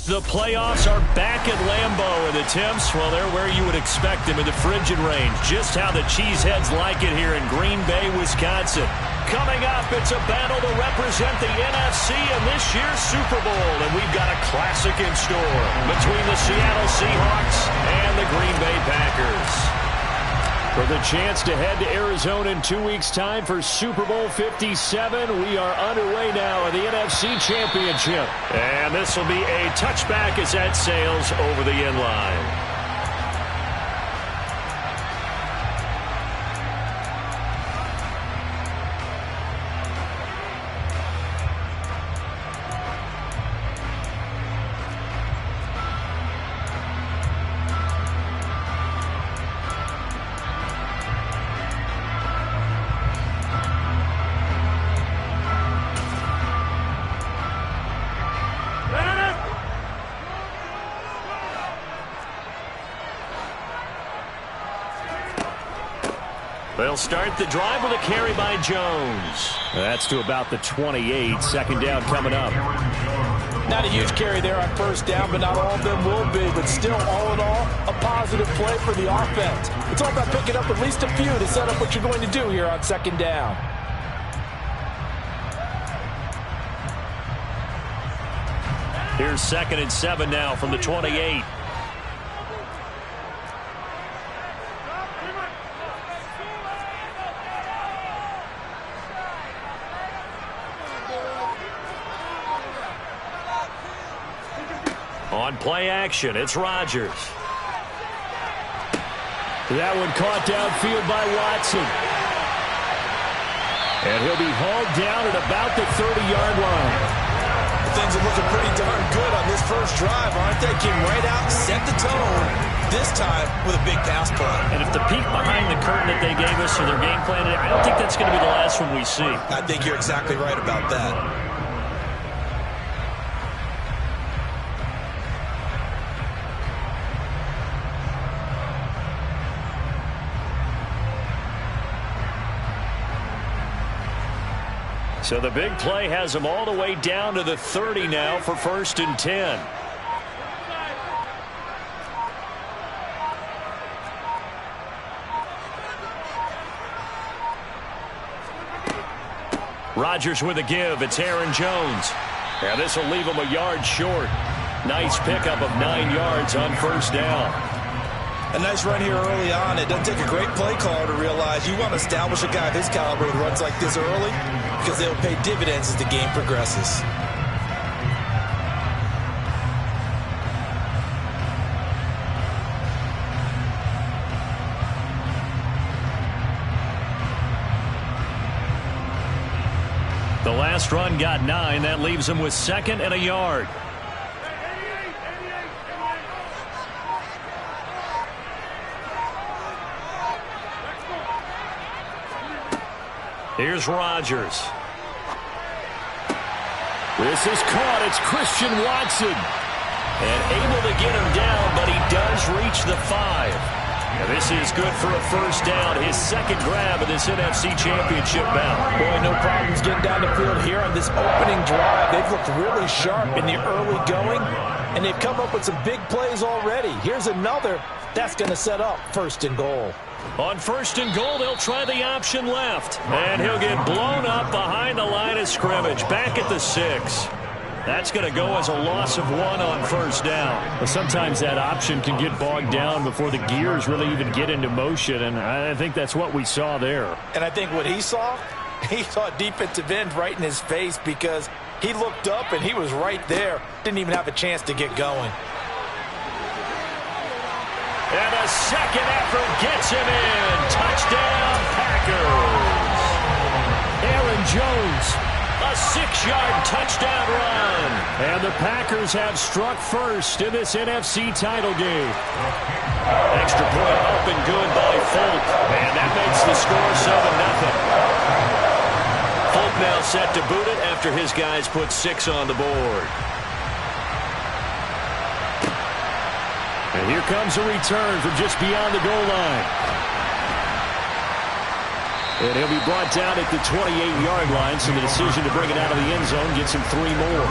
The playoffs are back at Lambeau, and the temps, well, they're where you would expect them in the frigid range. Just how the Cheeseheads like it here in Green Bay, Wisconsin. Coming up, it's a battle to represent the NFC in this year's Super Bowl, and we've got a classic in store between the Seattle Seahawks and the Green Bay Packers. For the chance to head to Arizona in 2 weeks' time for Super Bowl 57, we are underway now in the NFC Championship. And this will be a touchback as that sails over the end line. They'll start the drive with a carry by Jones. That's to about the 28. Second down coming up. Not a huge carry there on first down, but not all of them will be. But still, all in all, a positive play for the offense. It's all about picking up at least a few to set up what you're going to do here on second down. Here's 2nd and 7 now from the 28. On play action, it's Rodgers. That one caught downfield by Watson. And he'll be hauled down at about the 30-yard line. Things are looking pretty darn good on this first drive, aren't they? Came right out, set the tone, this time with a big pass play. And if the peek behind the curtain that they gave us or their game plan, I don't think that's going to be the last one we see. I think you're exactly right about that. So the big play has them all the way down to the 30 now for 1st and 10. Rodgers with a give. It's Aaron Jones. And this will leave him a yard short. Nice pickup of 9 yards on first down. A nice run here early on. It doesn't take a great play caller to realize you want to establish a guy of his caliber with runs like this early because they'll pay dividends as the game progresses. The last run got 9. That leaves him with 2nd and a yard. Here's Rodgers. This is caught. It's Christian Watson. And able to get him down, but he does reach the 5. And this is good for a first down. His 2nd grab of this NFC Championship bout. Boy, no problems getting down the field here on this opening drive. They've looked really sharp in the early going, and they've come up with some big plays already. Here's another. That's going to set up 1st and goal. On 1st and goal, they'll try the option left. And he'll get blown up behind the line of scrimmage. Back at the 6. That's going to go as a loss of 1 on first down. But sometimes that option can get bogged down before the gears really even get into motion, and I think that's what we saw there. And I think what he saw defensive end right in his face because he looked up and he was right there. Didn't even have a chance to get going. And a second effort gets him in. Touchdown, Packers. Aaron Jones, a 6-yard touchdown run. And the Packers have struck first in this NFC title game. Extra point up and good by Folk. And that makes the score 7-0. Folk now set to boot it after his guys put 6 on the board. And here comes a return from just beyond the goal line. And he'll be brought down at the 28-yard line, so the decision to bring it out of the end zone gets him 3 more.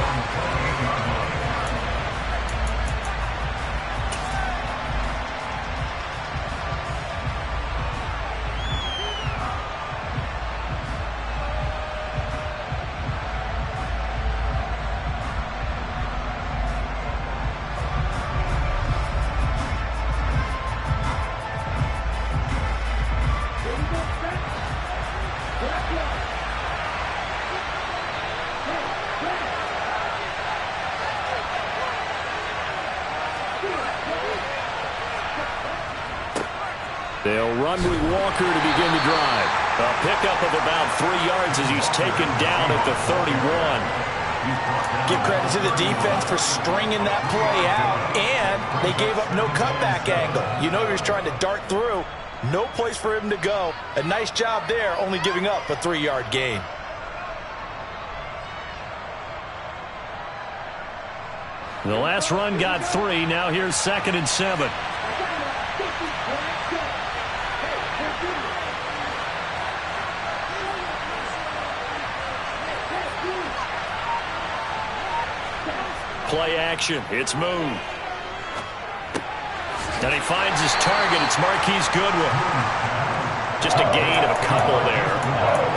They'll run with Walker to begin the drive. A pickup of about 3 yards as he's taken down at the 31. Give credit to the defense for stringing that play out, and they gave up no cutback angle. You know he was trying to dart through. No place for him to go. A nice job there, only giving up a 3-yard gain. The last run got 3. Now here's 2nd and 7. Play action. It's Moon. And he finds his target. It's Marquise Goodwin. Just a gain of a couple there.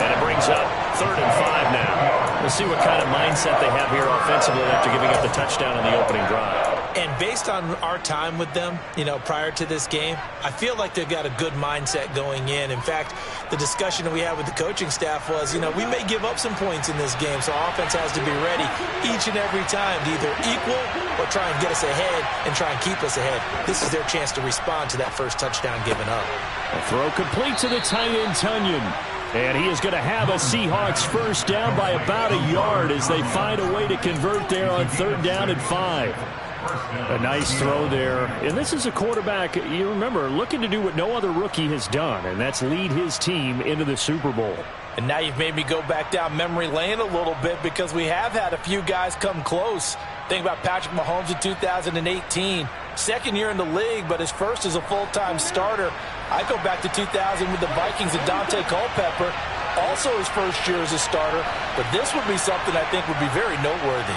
And it brings up 3rd and 5 now. We'll see what kind of mindset they have here offensively after giving up the touchdown on the opening drive. And based on our time with them, prior to this game, I feel like they've got a good mindset going in. In fact, the discussion that we had with the coaching staff was, we may give up some points in this game, so offense has to be ready each and every time to either equal or try and get us ahead and try and keep us ahead. This is their chance to respond to that first touchdown given up. A throw complete to the tight end, Tonyan. And he is going to have a Seahawks first down by about a yard as they find a way to convert there on 3rd down and 5. A nice throw there. And this is a quarterback, you remember, looking to do what no other rookie has done, and that's lead his team into the Super Bowl. And now you've made me go back down memory lane a little bit because we have had a few guys come close. Think about Patrick Mahomes in 2018. 2nd year in the league, but his first as a full-time starter. I go back to 2000 with the Vikings and Dante Culpepper. Also his first year as a starter. But this would be something I think would be very noteworthy.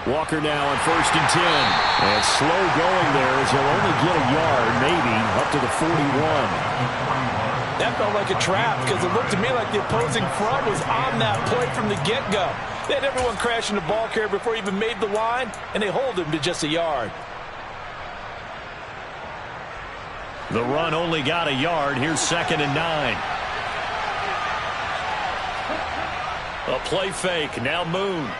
Walker now on 1st and 10. And slow going there as he'll only get a yard, maybe, up to the 41. That felt like a trap because it looked to me like the opposing front was on that play from the get-go. They had everyone crashing the ball carrier before he even made the line, and they hold him to just a yard. The run only got a yard. Here's 2nd and 9. A play fake. Now Moon.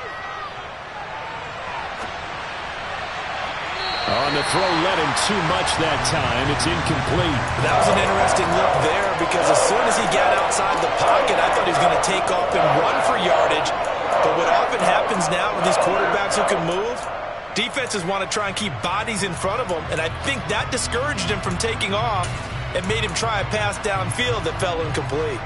On the throw, let him too much that time. It's incomplete. That was an interesting look there because as soon as he got outside the pocket, I thought he was going to take off and run for yardage. But what often happens now with these quarterbacks who can move, defenses want to try and keep bodies in front of them, and I think that discouraged him from taking off and made him try a pass downfield that fell incomplete.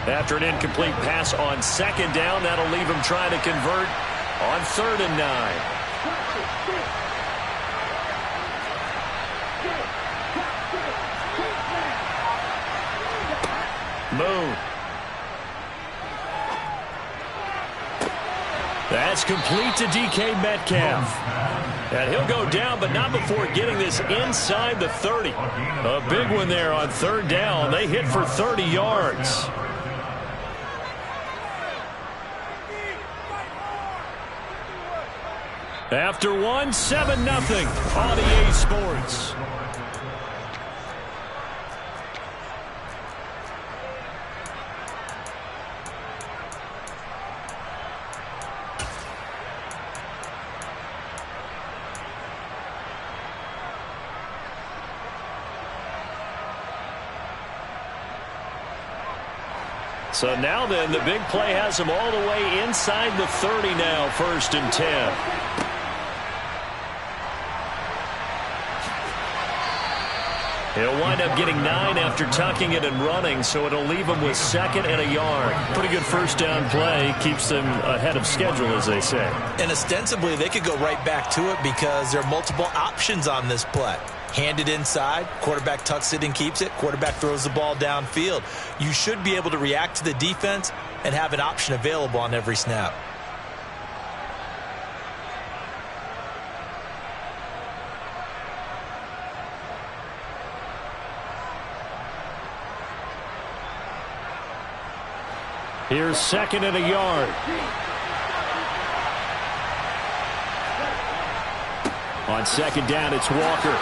After an incomplete pass on 2nd down, that'll leave him trying to convert on 3rd and 9. Moon. That's complete to DK Metcalf. And he'll go down, but not before getting this inside the 30. A big one there on 3rd down. They hit for 30 yards. After 1, 7-0 on EA Sports. So now then, the big play has him all the way inside the 30 now, 1st and 10. He'll wind up getting 9 after tucking it and running, so it'll leave him with 2nd and a yard. Pretty good first down play. Keeps them ahead of schedule, as they say. And ostensibly, they could go right back to it because there are multiple options on this play. Hand it inside, quarterback tucks it and keeps it, quarterback throws the ball downfield. You should be able to react to the defense and have an option available on every snap. Here's 2nd and a yard. On 2nd down, it's Walker.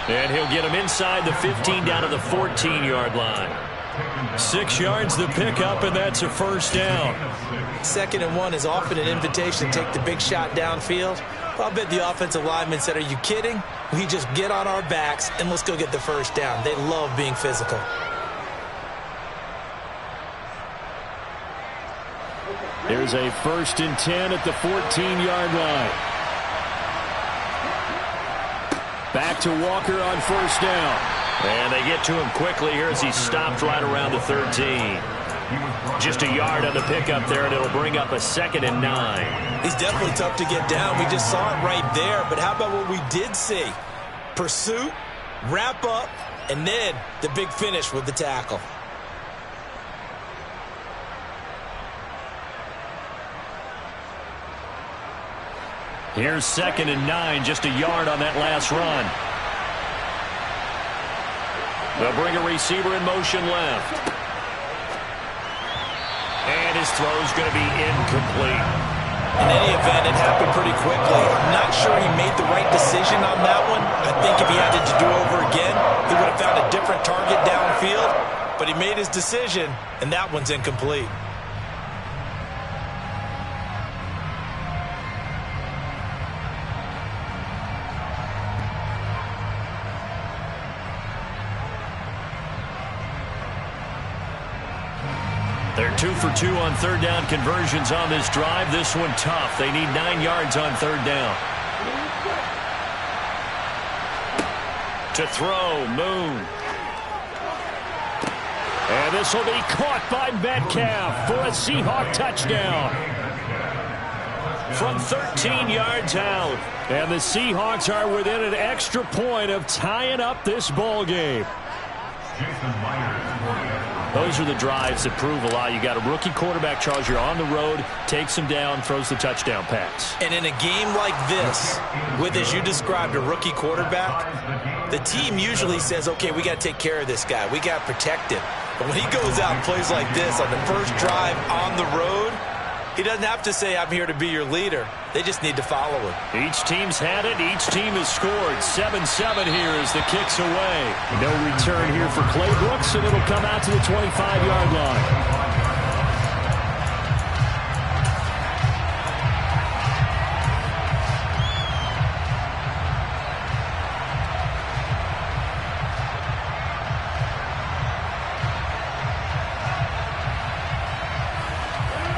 And he'll get him inside the 15 down to the 14-yard line. 6 yards the pickup, and that's a first down. 2nd and 1 is often an invitation to take the big shot downfield. I'll bet the offensive lineman said, "Are you kidding? We just get on our backs and let's go get the first down. They love being physical. Here's a 1st and 10 at the 14-yard line. Back to Walker on 1st down. And they get to him quickly here as he stopped right around the 13. Just a yard on the pickup there, and it'll bring up a 2nd and 9. He's definitely tough to get down. We just saw it right there. But how about what we did see? Pursuit, wrap up, and then the big finish with the tackle. Here's 2nd and 9, just a yard on that last run. They'll bring a receiver in motion left. And his throw's going to be incomplete. In any event, it happened pretty quickly. I'm not sure he made the right decision on that one. I think if he had it to do over again, he would have found a different target downfield. But he made his decision, and that one's incomplete. They're 2 for 2 on 3rd down conversions on this drive. This one tough. They need 9 yards on 3rd down. To throw, Moon. And this will be caught by Metcalf for a Seahawk touchdown. From 13 yards out. And the Seahawks are within an extra point of tying up this ball game. Those are the drives that prove a lot. You got a rookie quarterback, Charles. You're on the road, takes him down, throws the touchdown pass. And in a game like this, with, as you described, a rookie quarterback, the team usually says, okay, we got to take care of this guy. We got to protect him. But when he goes out and plays like this on the first drive on the road, he doesn't have to say, I'm here to be your leader. They just need to follow him. Each team's had it. Each team has scored. 7-7 here as the kick's away. No return here for Clay Brooks, and it'll come out to the 25-yard line.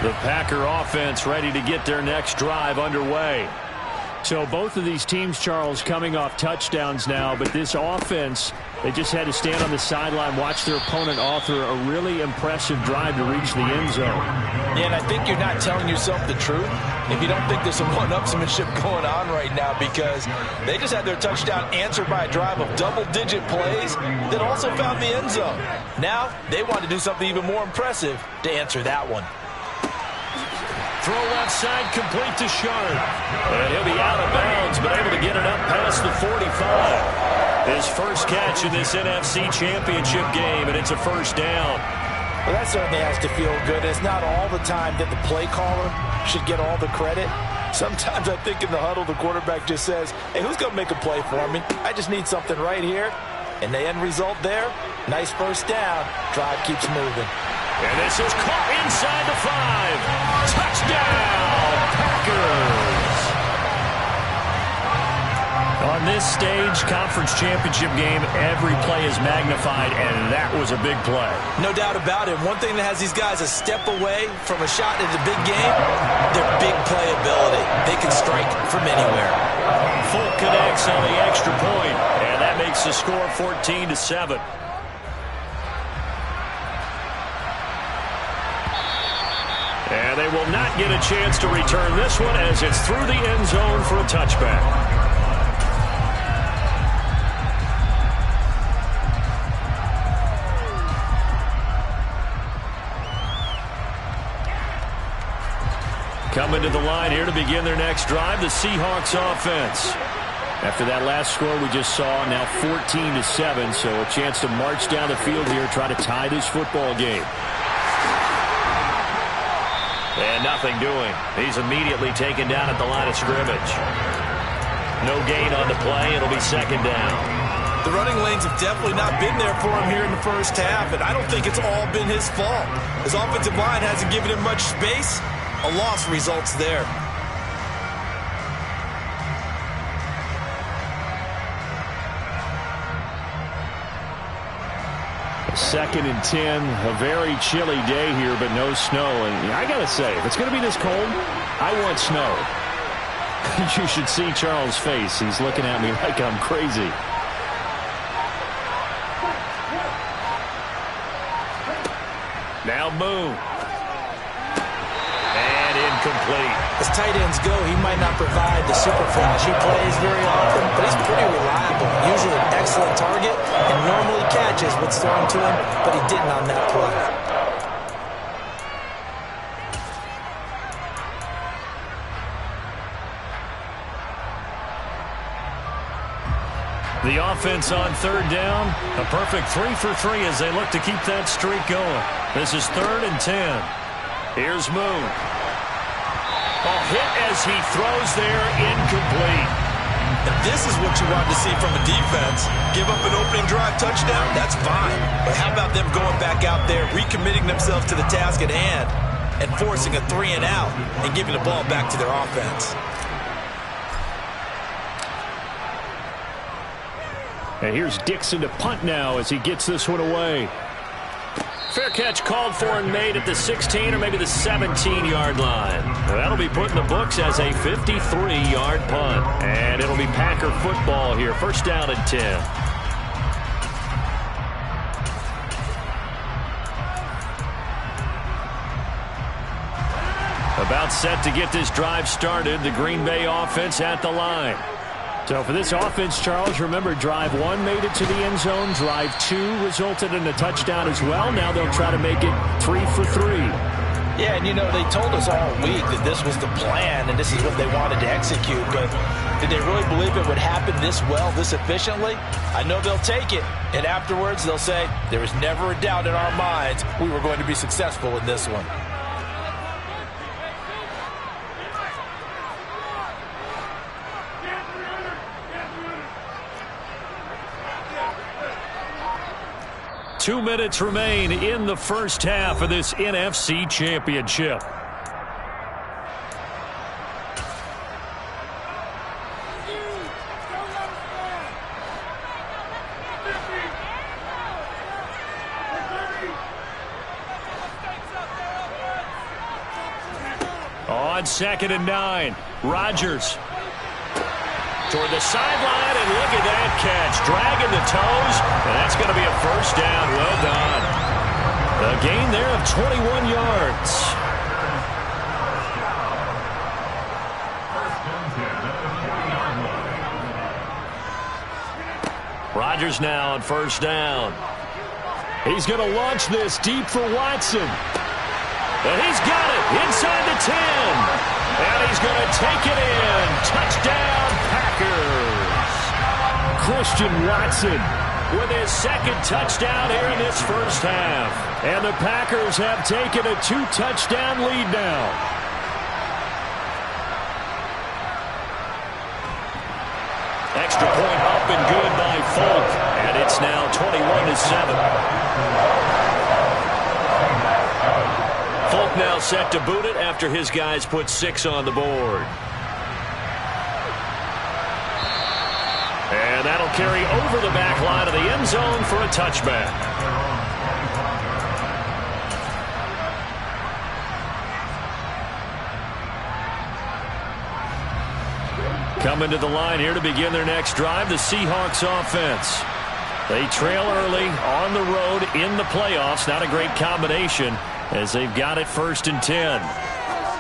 The Packer offense ready to get their next drive underway. So both of these teams, Charles, coming off touchdowns now, but this offense, they just had to stand on the sideline, watch their opponent author a really impressive drive to reach the end zone. Yeah, and I think you're not telling yourself the truth if you don't think there's some one-upsmanship going on right now, because they just had their touchdown answered by a drive of double-digit plays that also found the end zone. Now they want to do something even more impressive to answer that one. Throw left side, complete to Sharp. And he'll be out of bounds, but able to get it up past the 45. His first catch in this NFC Championship game, and it's a first down. Well, that certainly has to feel good. It's not all the time that the play caller should get all the credit. Sometimes I think in the huddle, the quarterback just says, hey, who's going to make a play for me? I just need something right here. And the end result there, nice first down. Drive keeps moving. And this is caught inside the 5. Touchdown, Packers. On this stage, conference championship game, every play is magnified, and that was a big play. No doubt about it. One thing that has these guys a step away from a shot at the big game, their big playability. They can strike from anywhere. Full connects on the extra point, and that makes the score 14-7. And they will not get a chance to return this one as it's through the end zone for a touchback. Coming to the line here to begin their next drive, the Seahawks offense. After that last score we just saw, now 14-7, so a chance to march down the field here, try to tie this football game. And nothing doing. He's immediately taken down at the line of scrimmage. No gain on the play. It'll be second down. The running lanes have definitely not been there for him here in the first half, and I don't think it's all been his fault. His offensive line hasn't given him much space. A loss results there. 2nd and 10. A very chilly day here, but no snow. And I got to say, if it's going to be this cold, I want snow. You should see Charles' face. He's looking at me like I'm crazy. Now Moon. And incomplete. As tight ends go, he might not provide the super flashy plays very often, but he's pretty reliable. Usually an excellent target and normally catches what's thrown to him, but he didn't on that play. The offense on 3rd down. A perfect 3 for 3 as they look to keep that streak going. This is 3rd and 10. Here's Moon. A hit as he throws there, incomplete. And this is what you want to see from a defense. Give up an opening drive touchdown, that's fine. But how about them going back out there, recommitting themselves to the task at hand, and forcing a 3 and out, and giving the ball back to their offense. And here's Dixon to punt now as he gets this one away. Fair catch called for and made at the 16 or maybe the 17-yard line. That'll be put in the books as a 53-yard punt. And it'll be Packer football here. 1st down and 10. About set to get this drive started. The Green Bay offense at the line. So for this offense, Charles, remember drive 1 made it to the end zone. Drive 2 resulted in a touchdown as well. Now they'll try to make it 3 for 3. Yeah, and you know, they told us all week that this was the plan and this is what they wanted to execute. But did they really believe it would happen this well, this efficiently? I know they'll take it. And afterwards, they'll say, there was never a doubt in our minds we were going to be successful in this one. Two minutes remain in the first half of this NFC Championship. On 2nd and 9, Rodgers. Toward the sideline, and look at that catch. Dragging the toes, and that's going to be a 1st down. Well done. A gain there of 21 yards. Rodgers now on 1st down. He's going to launch this deep for Watson. And he's got it inside the 10. And he's going to take it in. Touchdown, Packers. Christian Watson with his 2nd touchdown here in this first half. And the Packers have taken a 2-touchdown lead now. Extra point up and good by Folk. And it's now 21-7. Folk now set to boot it after his guys put 6 on the board. And that'll carry over the back line of the end zone for a touchback. Coming to the line here to begin their next drive, the Seahawks offense. They trail early on the road in the playoffs. Not a great combination as they've got it 1st and 10.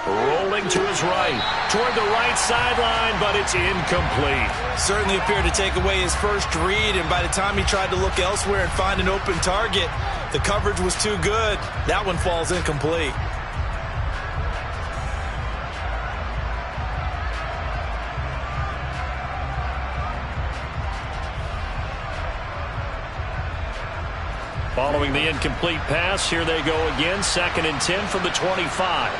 Rolling to his right, toward the right sideline, but it's incomplete. Certainly appeared to take away his first read, and by the time he tried to look elsewhere and find an open target, the coverage was too good. That one falls incomplete. Following the incomplete pass, here they go again. 2nd and 10 from the 25.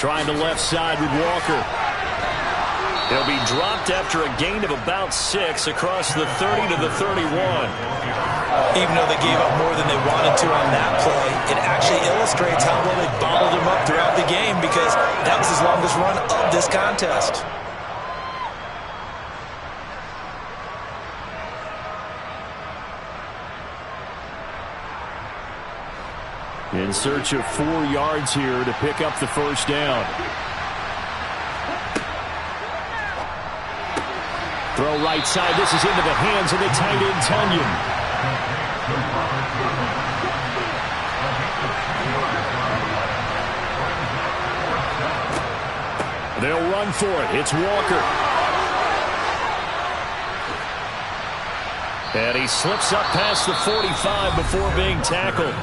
Trying the left side with Walker. He'll be dropped after a gain of about 6 across the 30 to the 31. Even though they gave up more than they wanted to on that play, it actually illustrates how well they bottled him up throughout the game because that was his longest run of this contest. In search of 4 yards here to pick up the first down. Throw right side. This is into the hands of the tight end, Tonyan. They'll run for it. It's Walker. And he slips up past the 45 before being tackled.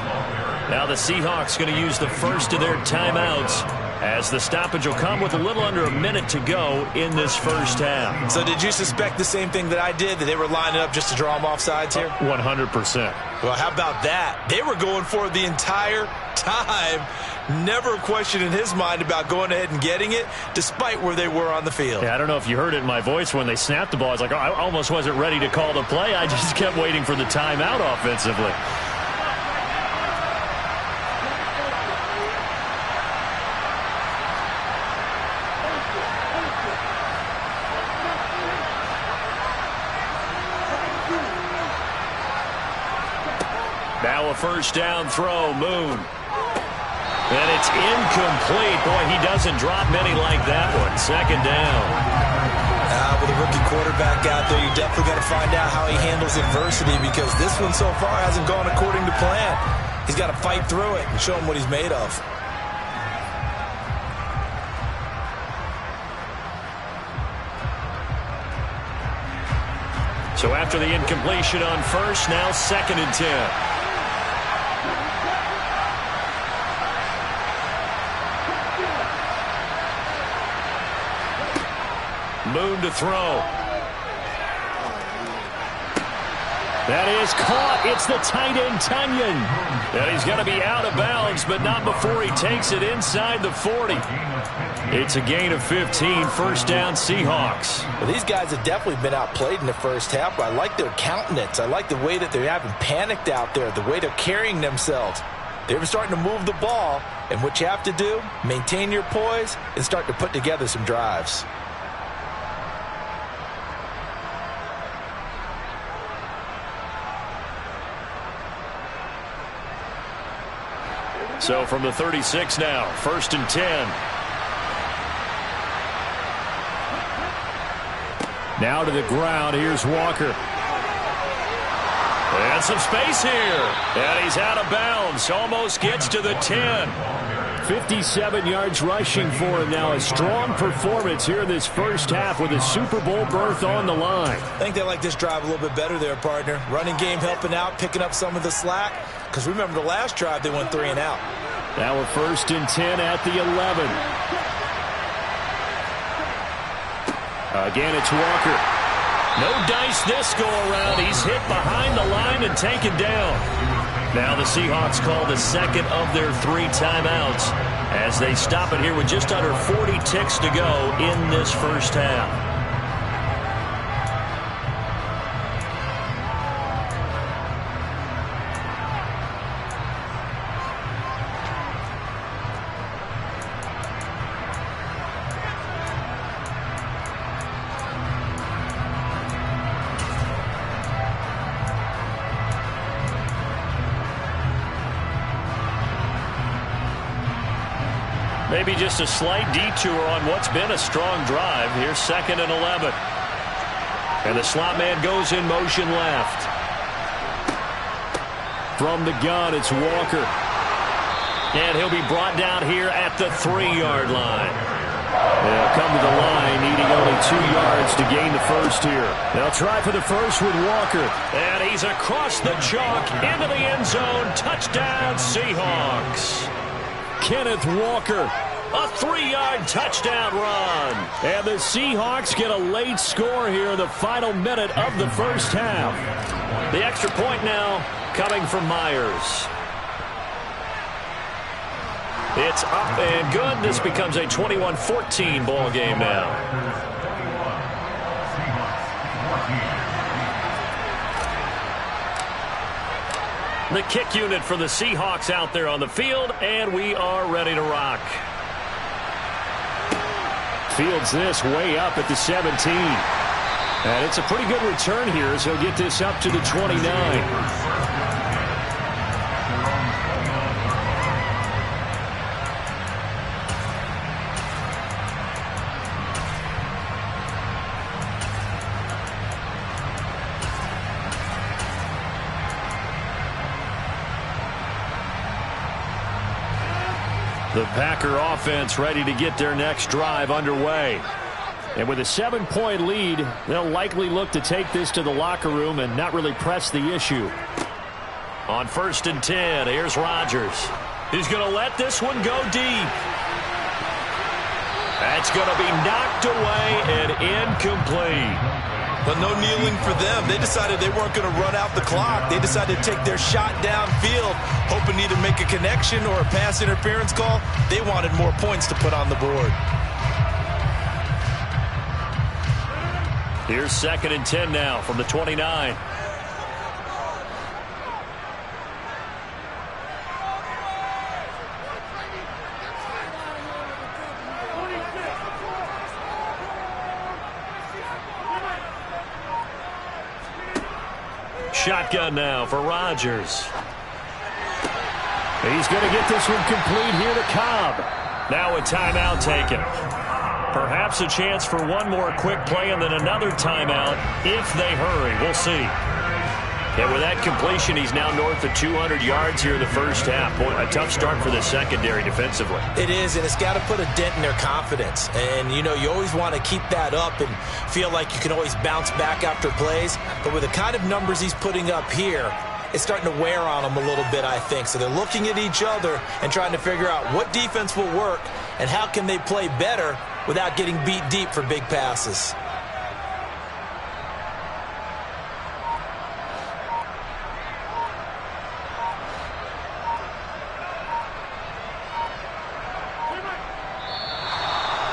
Now the Seahawks going to use the first of their timeouts as the stoppage will come with a little under a minute to go in this first half. So did you suspect the same thing that I did, that they were lining up just to draw them off sides here? 100%. Well, how about that? They were going for it the entire time. Never a question in his mind about going ahead and getting it, despite where they were on the field. Yeah, I don't know if you heard it in my voice when they snapped the ball. I was like, oh, I almost wasn't ready to call the play. I just kept waiting for the timeout offensively. Now a first down throw, Moon. And it's incomplete. Boy, he doesn't drop many like that one. Second down. With a rookie quarterback out there, you're definitely going to find out how he handles adversity, because this one so far hasn't gone according to plan. He's got to fight through it and show him what he's made of. So after the incompletion on first, now 2nd and 10. Moon to throw. That is caught. It's the tight end, Tonyan. And he's going to be out of bounds, but not before he takes it inside the 40. It's a gain of 15, first down Seahawks. Well, these guys have definitely been outplayed in the first half, but I like their countenance. I like the way that they haven't panicked out there, the way they're carrying themselves. They're starting to move the ball, and what you have to do, maintain your poise and start to put together some drives. So from the 36 now, 1st and 10. Now to the ground. Here's Walker. And some space here. And he's out of bounds. Almost gets to the 10. 57 yards rushing for him now. A strong performance here in this first half with a Super Bowl berth on the line. I think they like this drive a little bit better there, partner. Running game helping out, picking up some of the slack. Because remember, the last drive they went 3 and out. Now we're 1st and 10 at the 11. Again, it's Walker. No dice this go around. He's hit behind the line and taken down. Now the Seahawks call the 2nd of their 3 timeouts as they stop it here with just under 40 ticks to go in this first half. Maybe just a slight detour on what's been a strong drive. Here's 2nd and 11. And the slot man goes in motion left. From the gun, it's Walker. And he'll be brought down here at the 3-yard line. They'll come to the line, needing only 2 yards to gain the first here. They'll try for the first with Walker. And he's across the chalk into the end zone. Touchdown, Seahawks. Kenneth Walker, a 3-yard touchdown run. And the Seahawks get a late score here in the final minute of the first half. The extra point now coming from Myers. It's up and good. This becomes a 21-14 ball game now. The kick unit for the Seahawks out there on the field, and we are ready to rock. Fields this way up at the 17. And it's a pretty good return here as he'll get this up to the 29. The Packer offense ready to get their next drive underway. And with a 7-point lead, they'll likely look to take this to the locker room and not really press the issue. On 1st and 10, here's Rodgers. He's going to let this one go deep. That's going to be knocked away and incomplete. But no kneeling for them. They decided they weren't going to run out the clock. They decided to take their shot downfield, hoping to either make a connection or a pass interference call. They wanted more points to put on the board. Here's 2nd and 10 now from the 29. Shotgun now for Rodgers. He's going to get this one complete here to Cobb. Now a timeout taken. Perhaps a chance for one more quick play and then another timeout if they hurry. We'll see. And with that completion, he's now north of 200 yards here in the first half. Boy, a tough start for the secondary defensively. It is, and it's got to put a dent in their confidence. And, you know, you always want to keep that up and feel like you can always bounce back after plays. But with the kind of numbers he's putting up here, it's starting to wear on them a little bit, I think. So they're looking at each other and trying to figure out what defense will work and how can they play better without getting beat deep for big passes.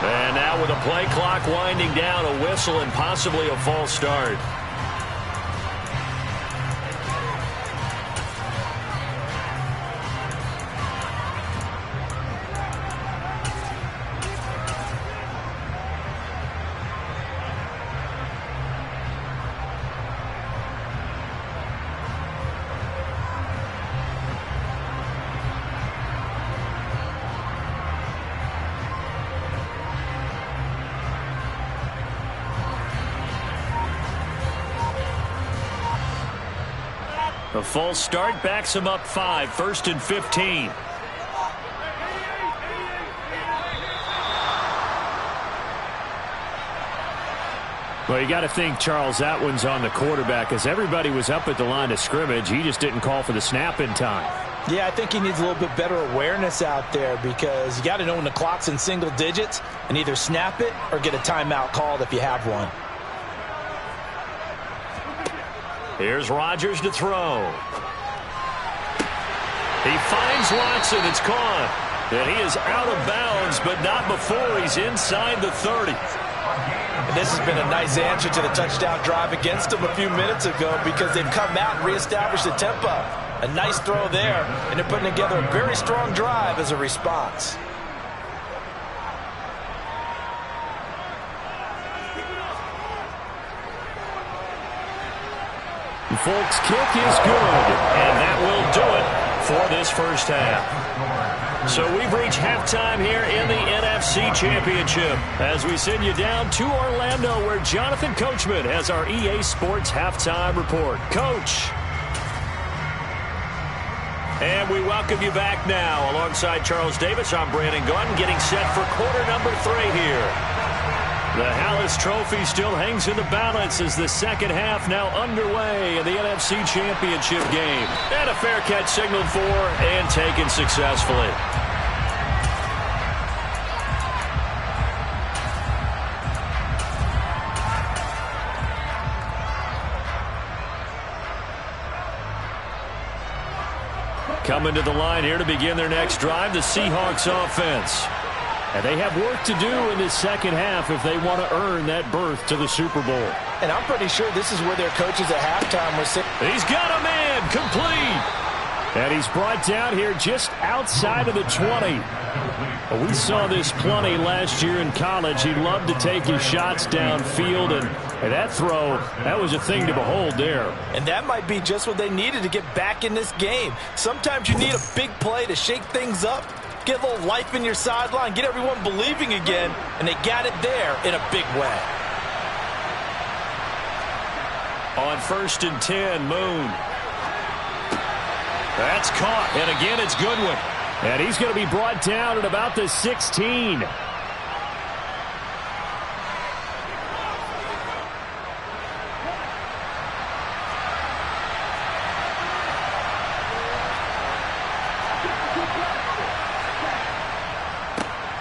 And now with a play clock winding down, a whistle and possibly a false start. A false start backs him up 5, 1st and 15. Well, you got to think, Charles, that one's on the quarterback as everybody was up at the line of scrimmage. He just didn't call for the snap in time. Yeah, I think he needs a little bit better awareness out there because you got to know when the clock's in single digits and either snap it or get a timeout called if you have one. Here's Rodgers to throw. He finds Watson. It's caught. And he is out of bounds, but not before he's inside the 30. And this has been a nice answer to the touchdown drive against them a few minutes ago because they've come out and reestablished the tempo. A nice throw there, and they're putting together a very strong drive as a response. The Folks kick is good, and that will do it for this first half. So we've reached halftime here in the NFC Championship as we send you down to Orlando where Jonathan Coachman has our EA Sports Halftime Report. Coach. And we welcome you back now. Alongside Charles Davis, I'm Brandon Gunn getting set for quarter number 3 here. The Hallis Trophy still hangs in the balance as the second half now underway in the NFC Championship game. And a fair catch signaled for and taken successfully. Coming to the line here to begin their next drive, the Seahawks offense. And they have work to do in this second half if they want to earn that berth to the Super Bowl. And I'm pretty sure this is where their coaches at halftime were saying. He's got a man complete. And he's brought down here just outside of the 20. Well, we saw this plenty last year in college. He loved to take his shots downfield, and that throw, that was a thing to behold there. And that might be just what they needed to get back in this game. Sometimes you need a big play to shake things up. Get a little life in your sideline, get everyone believing again, and they got it there in a big way. On 1st and 10, Moon. That's caught, and again it's Goodwin. And he's going to be brought down at about the 16.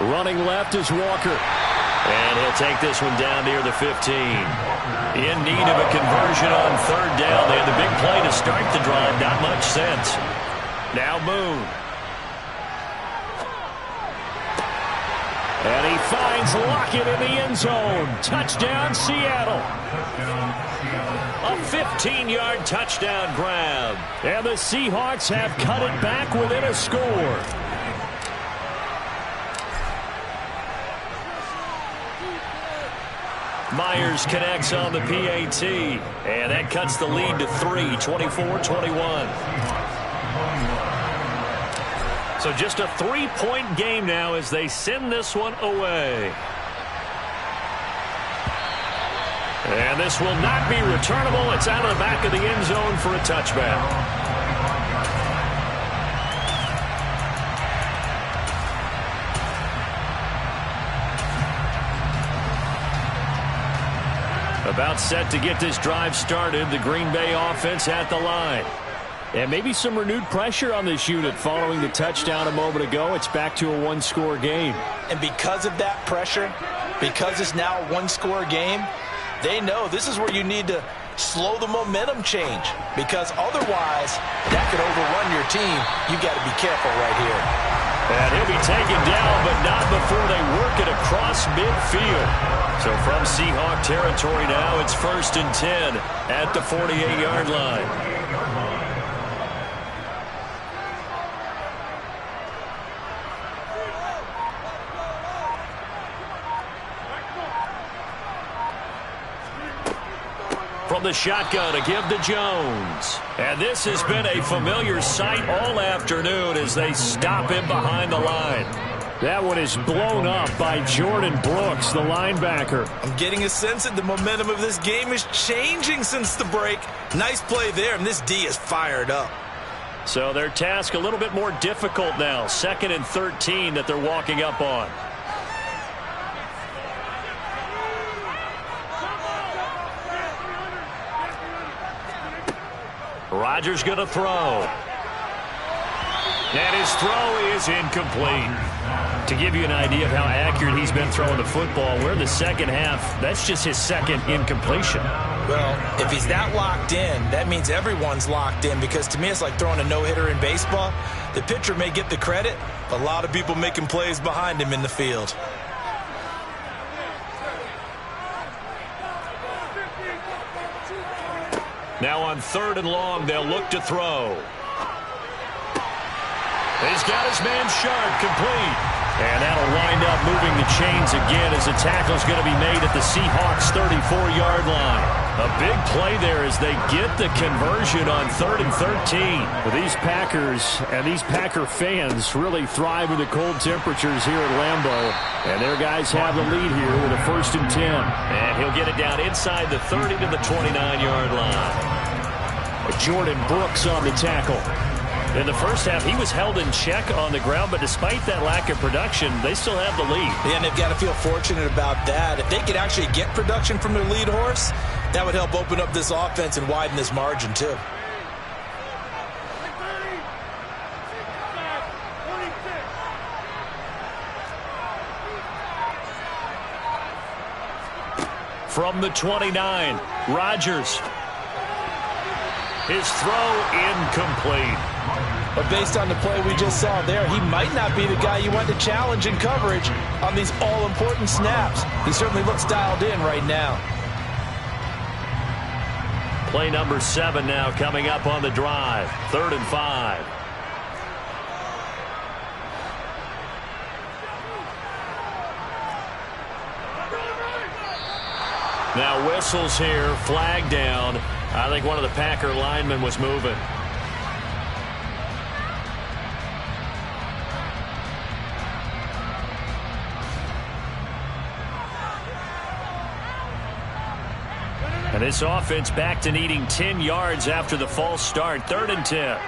Running left is Walker. And he'll take this one down near the 15. In need of a conversion on third down. They had the big play to start the drive. Not much sense. Now Moon. And he finds Lockett in the end zone. Touchdown, Seattle. A 15-yard touchdown grab. And the Seahawks have cut it back within a score. Myers connects on the PAT. And that cuts the lead to 3, 24-21. So just a 3-point game now as they send this one away. And this will not be returnable. It's out of the back of the end zone for a touchback. About set to get this drive started. The Green Bay offense at the line. And maybe some renewed pressure on this unit following the touchdown a moment ago. It's back to a one-score game. And because of that pressure, because it's now a one-score game, they know this is where you need to slow the momentum change. Because otherwise, that could overrun your team. You got to be careful right here. And he'll be taken down, but not before they work it across midfield. So from Seahawk territory now, it's 1st and 10 at the 48-yard line. From the shotgun, a give to Jones. And this has been a familiar sight all afternoon as they stop him behind the line. That one is blown up by Jordan Brooks, the linebacker. I'm getting a sense that the momentum of this game is changing since the break. Nice play there, and this D is fired up. So their task a little bit more difficult now. 2nd and 13 that they're walking up on. Rodgers going to throw. And his throw is incomplete. To give you an idea of how accurate he's been throwing the football, we're in the second half. That's just his second incompletion. Well, if he's that locked in, that means everyone's locked in, because to me it's like throwing a no-hitter in baseball. The pitcher may get the credit, but a lot of people making plays behind him in the field. Now on 3rd and long, they'll look to throw. He's got his man Sharp, complete. And that'll wind up moving the chains again as the tackle's going to be made at the Seahawks' 34-yard line. A big play there as they get the conversion on 3rd and 13. Well, these Packers and these Packer fans really thrive in the cold temperatures here at Lambeau. And their guys have the lead here with a 1st and 10. And he'll get it down inside the 30 to the 29-yard line. Jordan Brooks on the tackle. In the first half, he was held in check on the ground, but despite that lack of production, they still have the lead. Yeah, and they've got to feel fortunate about that. If they could actually get production from their lead horse, that would help open up this offense and widen this margin too. From the 29, Rodgers. His throw incomplete. But based on the play we just saw there, he might not be the guy you want to challenge in coverage on these all-important snaps. He certainly looks dialed in right now. Play number 7 now coming up on the drive. 3rd and 5. Now whistles here, flag down. I think one of the Packer linemen was moving. And this offense back to needing 10 yards after the false start. 3rd and 10.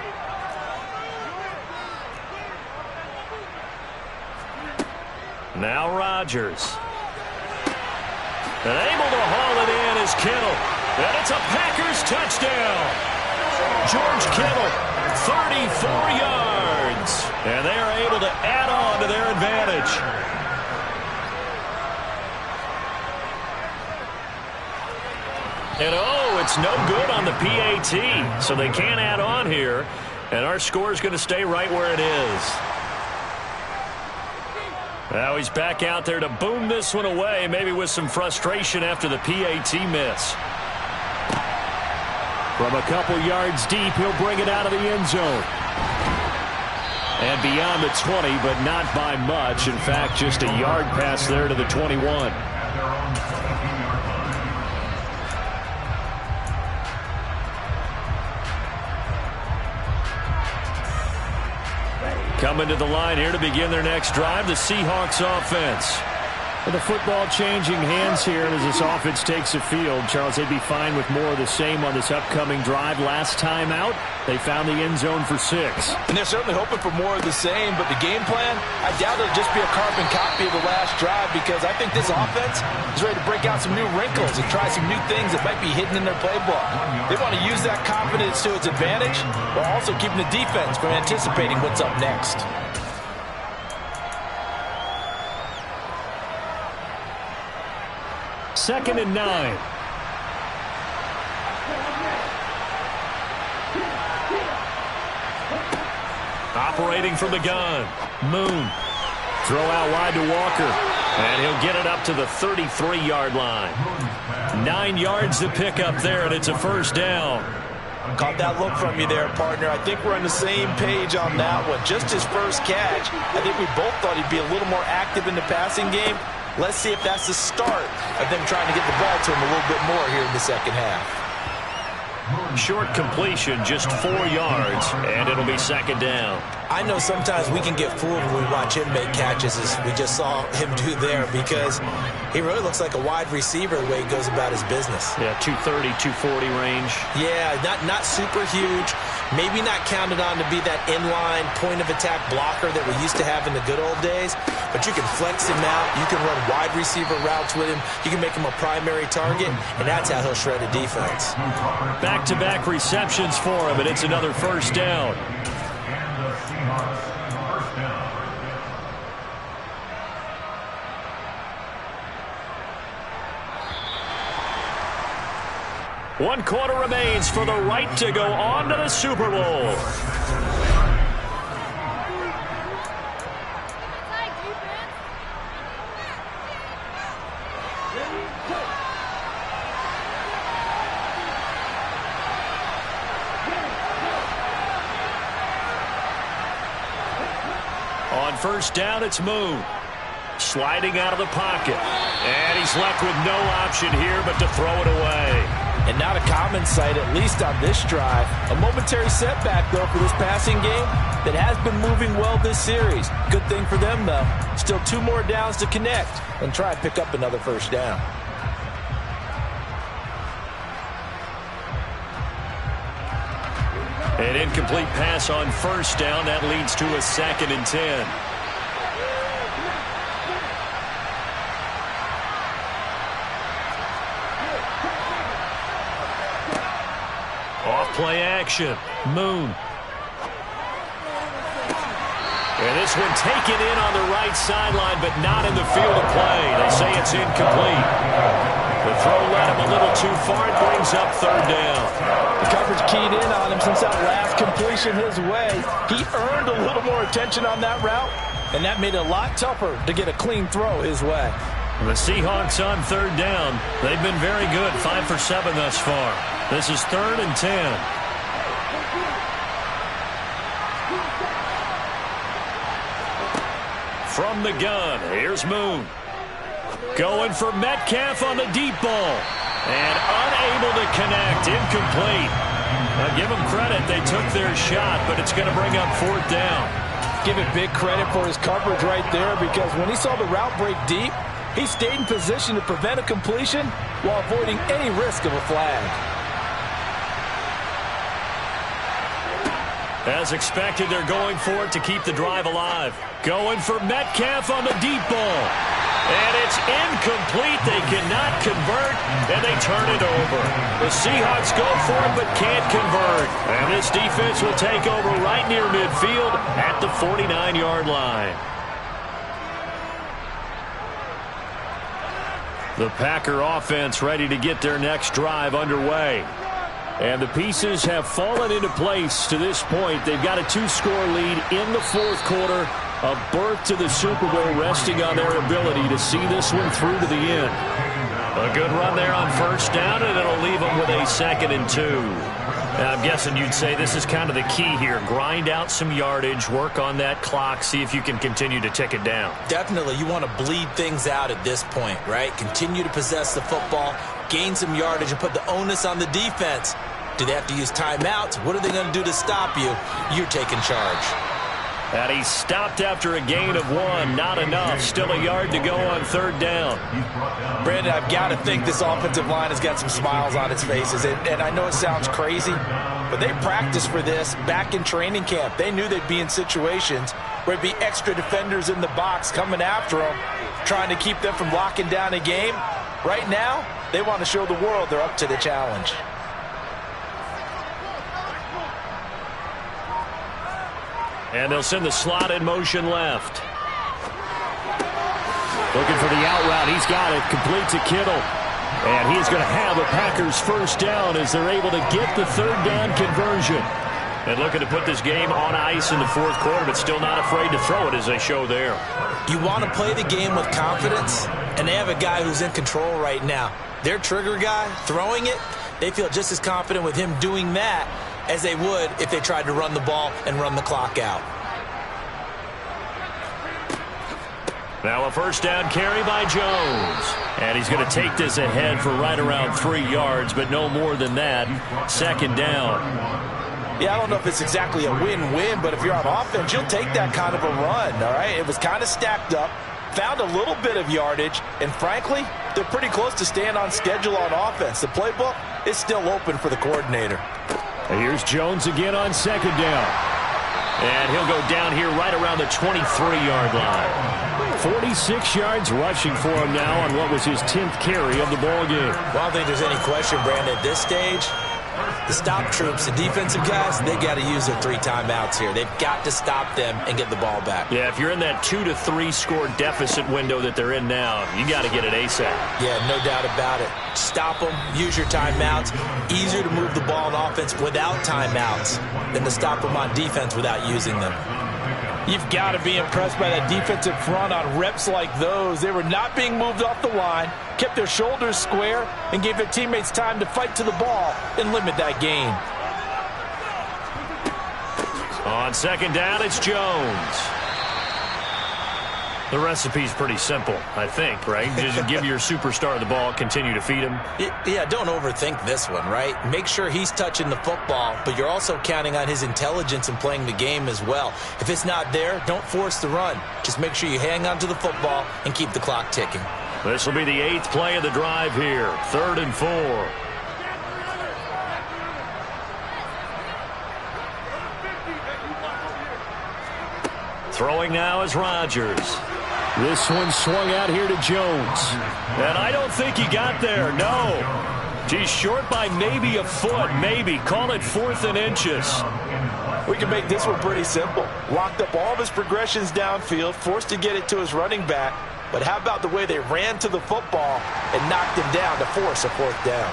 Now Rodgers. And able to haul it in is Kittle. And it's a Packers touchdown. George Kittle, 34 yards. And they are able to add on to their advantage. And it's no good on the PAT. So they can't add on here. And our score is going to stay right where it is. Now he's back out there to boom this one away, maybe with some frustration after the PAT miss. From a couple yards deep, he'll bring it out of the end zone. And beyond the 20, but not by much. In fact, just a yard pass there to the 21. Coming to the line here to begin their next drive, the Seahawks offense. With the football changing hands here as this offense takes the field, Charles, they'd be fine with more of the same on this upcoming drive. Last time out, they found the end zone for 6. And they're certainly hoping for more of the same, but the game plan, I doubt it'll just be a carbon copy of the last drive, because I think this offense is ready to break out some new wrinkles and try some new things that might be hidden in their playbook. They want to use that confidence to its advantage, while also keeping the defense from anticipating what's up next. Second and 9. Operating from the gun. Moon. Throw out wide to Walker. And he'll get it up to the 33-yard line. 9 yards to pick up there, and it's a first down. Caught that look from you there, partner. I think we're on the same page on that one. Just his first catch. I think we both thought he'd be a little more active in the passing game. Let's see if that's the start of them trying to get the ball to him a little bit more here in the second half. Short completion, just 4 yards, and it'll be second down. I know sometimes we can get fooled when we watch him make catches, as we just saw him do there, because he really looks like a wide receiver the way he goes about his business. Yeah, 230, 240 range. Yeah, not super huge. Maybe not counted on to be that inline point-of-attack blocker that we used to have in the good old days, but you can flex him out. You can run wide receiver routes with him. You can make him a primary target, and that's how he'll shred a defense. Back-to-back receptions for him, and it's another first down. One quarter remains for the right to go on to the Super Bowl. On first down, it's Moon. Sliding out of the pocket. And he's left with no option here but to throw it away. And not a common sight, at least on this drive. A momentary setback, though, for this passing game that has been moving well this series. Good thing for them, though. Still 2 more downs to connect and try and pick up another first down. An incomplete pass on first down. That leads to a 2nd and 10. Off-play action. Moon. And this one taken in on the right sideline, but not in the field of play. They say it's incomplete. The throw led him a little too far. It brings up 3rd down. The coverage keyed in on him since that last completion his way. He earned a little more attention on that route, and that made it a lot tougher to get a clean throw his way. The Seahawks on 3rd down. They've been very good, 5 for 7 thus far. This is 3rd and 10. From the gun, here's Moon. Going for Metcalf on the deep ball. And unable to connect, incomplete. Now give them credit, they took their shot, but it's going to bring up 4th down. Give it big credit for his coverage right there, because when he saw the route break deep, he stayed in position to prevent a completion while avoiding any risk of a flag. As expected, they're going for it to keep the drive alive. Going for Metcalf on the deep ball. And it's incomplete. They cannot convert, and they turn it over. The Seahawks go for it but can't convert. And this defense will take over right near midfield at the 49-yard line. The Packer offense ready to get their next drive underway. And the pieces have fallen into place to this point. They've got a 2-score lead in the fourth quarter. A berth to the Super Bowl resting on their ability to see this one through to the end. A good run there on first down, and it'll leave them with a 2nd and 2. Now, I'm guessing you'd say this is kind of the key here. Grind out some yardage, work on that clock, see if you can continue to tick it down. Definitely. You want to bleed things out at this point, right? Continue to possess the football, gain some yardage, and put the onus on the defense. Do they have to use timeouts? What are they going to do to stop you? You're taking charge. And he stopped after a gain of 1. Not enough. Still a yard to go on third down. Brandon, I've got to think this offensive line has got some smiles on its faces. And I know it sounds crazy, but they practiced for this back in training camp. They knew they'd be in situations where there'd be extra defenders in the box coming after them, trying to keep them from locking down a game. Right now, they want to show the world they're up to the challenge. And they'll send the slot in motion left. Looking for the out route. He's got it. Complete to Kittle. And he's going to have a Packers first down as they're able to get the third down conversion. And looking to put this game on ice in the fourth quarter, but still not afraid to throw it as they show there. You want to play the game with confidence, and they have a guy who's in control right now. Their trigger guy, throwing it, they feel just as confident with him doing that as they would if they tried to run the ball and run the clock out. Now a first down carry by Jones. And he's going to take this ahead for right around 3 yards, but no more than that. 2nd down. Yeah, I don't know if it's exactly a win-win, but if you're on offense, you'll take that kind of a run, all right? It was kind of stacked up, found a little bit of yardage, and frankly, they're pretty close to staying on schedule on offense. The playbook is still open for the coordinator. Here's Jones again on 2nd down. And he'll go down here right around the 23-yard line. 46 yards rushing for him now on what was his 10th carry of the ball game. Well, I don't think there's any question, Brandon, at this stage, the stop troops, the defensive guys, they got to use their 3 timeouts here. They've got to stop them and get the ball back. Yeah, if you're in that 2 to 3 score deficit window that they're in now, you got to get it ASAP. Yeah, no doubt about it. Stop them, use your timeouts. Easier to move the ball on offense without timeouts than to stop them on defense without using them. You've got to be impressed by that defensive front on reps like those. They were not being moved off the line, kept their shoulders square, and gave their teammates time to fight to the ball and limit that gain. On 2nd down, it's Jones. The recipe's pretty simple, I think, right? Just give your superstar the ball, continue to feed him. Yeah, don't overthink this one, right? Make sure he's touching the football, but you're also counting on his intelligence in playing the game as well. If it's not there, don't force the run. Just make sure you hang on to the football and keep the clock ticking. This will be the 8th play of the drive here. 3rd and 4. Throwing now is Rodgers. This one swung out here to Jones. And I don't think he got there, no. He's short by maybe a foot, maybe. Call it 4th and inches. We can make this one pretty simple. Locked up all of his progressions downfield, forced to get it to his running back. But how about the way they ran to the football and knocked him down to force a 4th down?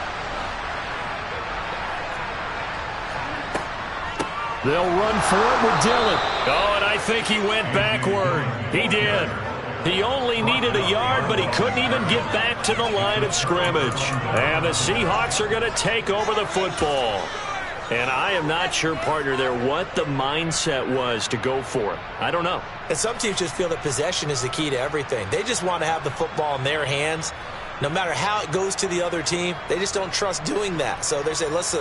They'll run for it with Dillon. Oh, and I think he went backward. He did. He only needed a yard, but he couldn't even get back to the line of scrimmage. And the Seahawks are going to take over the football. And I am not sure, partner, there what the mindset was to go for it. I don't know. And some teams just feel that possession is the key to everything. They just want to have the football in their hands. No matter how it goes to the other team, they just don't trust doing that. So they say, let's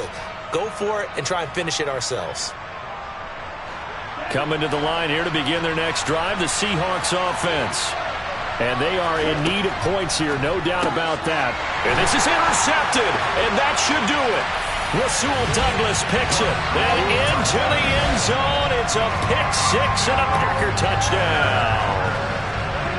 go for it and try and finish it ourselves. Coming to the line here to begin their next drive, the Seahawks offense. And they are in need of points here, no doubt about that. And this is intercepted, and that should do it. Rasul Douglas picks it, and into the end zone. It's a pick six and a Packer touchdown.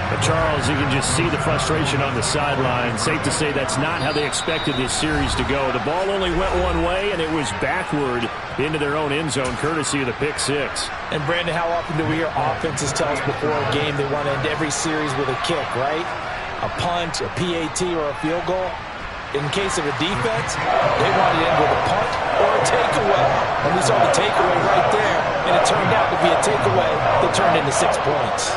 But Charles, you can just see the frustration on the sideline. Safe to say that's not how they expected this series to go. The ball only went one way, and it was backward into their own end zone, courtesy of the pick six. And, Brandon, how often do we hear offenses tell us before a game they want to end every series with a kick, right? A punt, a PAT, or a field goal. In case of a defense, they want to end with a punt or a takeaway. And we saw the takeaway right there, and it turned out to be a takeaway that turned into 6 points.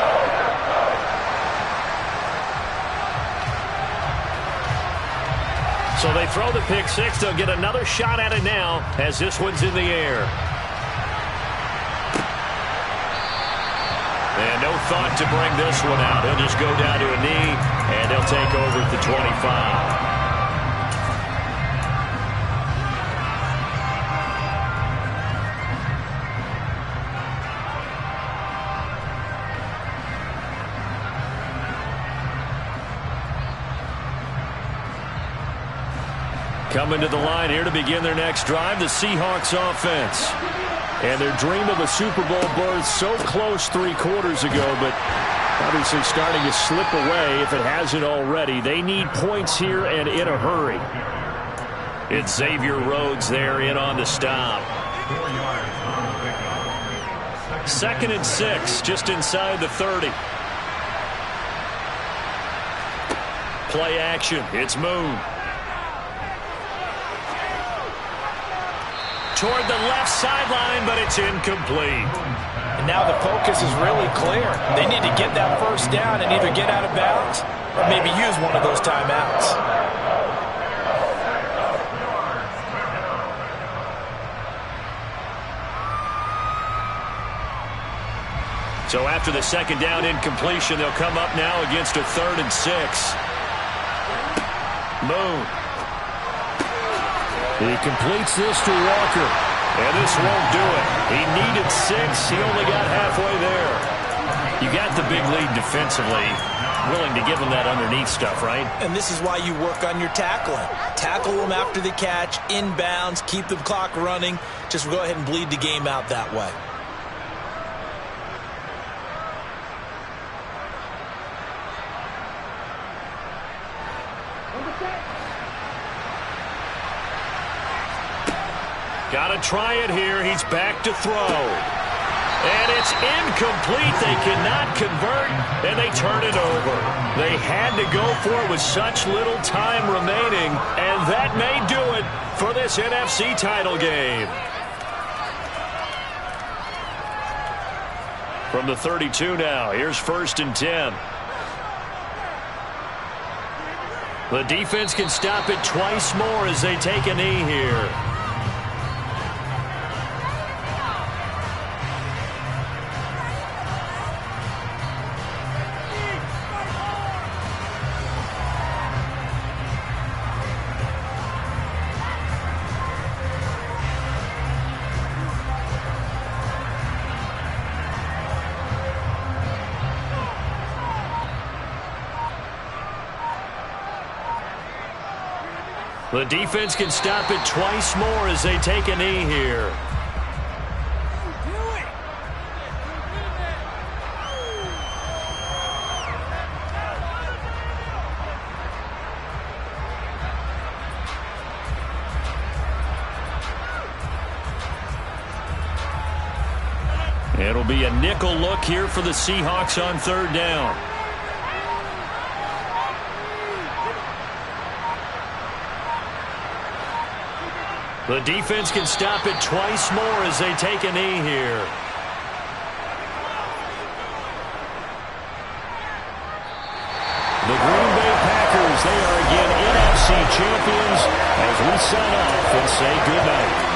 So they throw the pick six. They'll get another shot at it now as this one's in the air. And no thought to bring this one out. He'll just go down to a knee, and they'll take over at the 25. Coming to the line here to begin their next drive, the Seahawks offense. And their dream of a Super Bowl berth so close 3 quarters ago, but obviously starting to slip away if it hasn't already. They need points here and in a hurry. It's Xavier Rhodes there in on the stop. 2nd and 6, just inside the 30. Play action, it's Moon. Toward the left sideline, but it's incomplete. And now the focus is really clear. They need to get that first down and either get out of bounds or maybe use one of those timeouts. So after the 2nd down incompletion, they'll come up now against a 3rd and 6. Moon. He completes this to Walker. And this won't do it. He needed 6. He only got halfway there. You got the big lead defensively. Willing to give him that underneath stuff, right? And this is why you work on your tackling. Tackle them after the catch, inbounds, keep the clock running. Just go ahead and bleed the game out that way. Got to try it here. He's back to throw. And it's incomplete. They cannot convert, and they turn it over. They had to go for it with such little time remaining, and that may do it for this NFC title game. From the 32 now, here's 1st and 10. The defense can stop it twice more as they take a knee here. The defense can stop it twice more as they take a knee here. It'll be a nickel look here for the Seahawks on 3rd down. The defense can stop it twice more as they take a knee here. The Green Bay Packers, they are again NFC champions as we sign off and say goodnight.